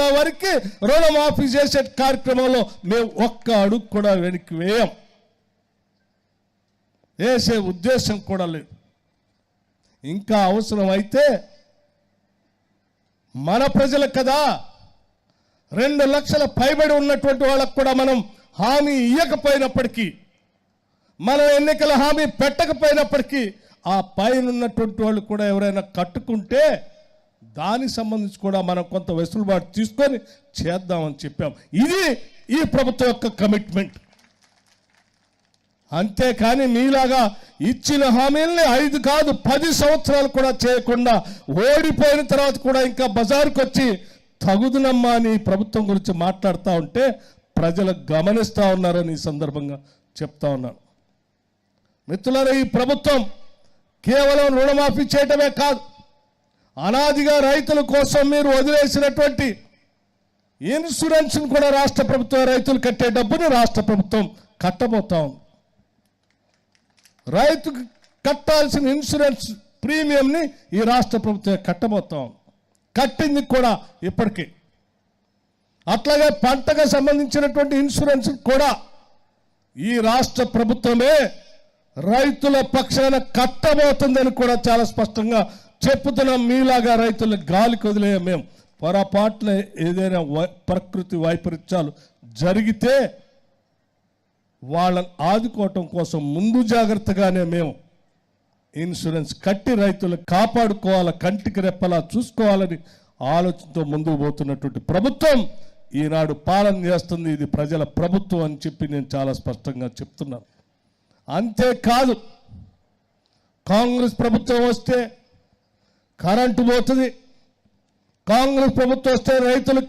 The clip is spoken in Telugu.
లక్షల వరకు రుణమాఫీ చేసే కార్యక్రమంలో మేము ఒక్క అడుగు కూడా వెనక్కి వేసే ఉద్దేశం కూడా లేదు. ఇంకా అవసరమైతే మన ప్రజలు కదా 2 లక్షల పైబడి ఉన్నటువంటి వాళ్ళకు కూడా మనం హామీ ఇవ్వకపోయినప్పటికీ, మనం ఎన్నికల హామీ పెట్టకపోయినప్పటికీ ఆ పైన ఉన్నటువంటి వాళ్ళు కూడా ఎవరైనా కట్టుకుంటే దానికి సంబంధించి కూడా మనం కొంత వెసులుబాటు తీసుకొని చేద్దామని చెప్పాం. ఇది ఈ ప్రభుత్వం యొక్క కమిట్మెంట్. అంతేకాని మీలాగా ఇచ్చిన హామీల్ని 5 కాదు 10 సంవత్సరాలు కూడా చేయకుండా ఓడిపోయిన తర్వాత కూడా ఇంకా బజారుకు వచ్చి తగుదునమ్మా అని ప్రభుత్వం గురించి మాట్లాడుతూ ఉంటే ప్రజలు గమనిస్తూ ఉన్నారని ఈ సందర్భంగా చెప్తా ఉన్నాను. మిత్రులారా, ఈ ప్రభుత్వం కేవలం రుణమాఫీ చేయటమే కాదు, అనాదిగా రైతుల కోసం మీరు వదిలేసినటువంటి ఇన్సూరెన్స్ను కూడా రాష్ట్ర ప్రభుత్వం, రైతులు కట్టే డబ్బుని రాష్ట్ర ప్రభుత్వం కట్టబోతా ఉంది. రైతుకు కట్టాల్సిన ఇన్సూరెన్స్ ప్రీమియంని ఈ రాష్ట్ర ప్రభుత్వం కట్టబోతాం. కట్టింది కూడా ఇప్పటికీ. అట్లాగే పంటకు సంబంధించినటువంటి ఇన్సూరెన్స్ కూడా ఈ రాష్ట్ర ప్రభుత్వమే రైతుల పక్షాన కట్టబోతుందని కూడా చాలా స్పష్టంగా చెప్పుతున్నాం. మీలాగా రైతులు గాలికి వదిలే మేము పొరపాట్ల ఏదైనా ప్రకృతి వైపరీత్యాలు జరిగితే వాళ్ళని ఆదుకోవటం కోసం ముందు జాగ్రత్తగానే మేము ఇన్సూరెన్స్ కట్టి రైతులు కాపాడుకోవాలి, కంటికి రెప్పలా చూసుకోవాలని ఆలోచనతో ముందుకు పోతున్నటువంటి ప్రభుత్వం ఈనాడు పాలన చేస్తుంది. ఇది ప్రజల ప్రభుత్వం అని చెప్పి నేను చాలా స్పష్టంగా చెప్తున్నాను. అంతేకాదు, కాంగ్రెస్ ప్రభుత్వం వస్తే కరెంటు పోతుంది, కాంగ్రెస్ ప్రభుత్వం వస్తే రైతులు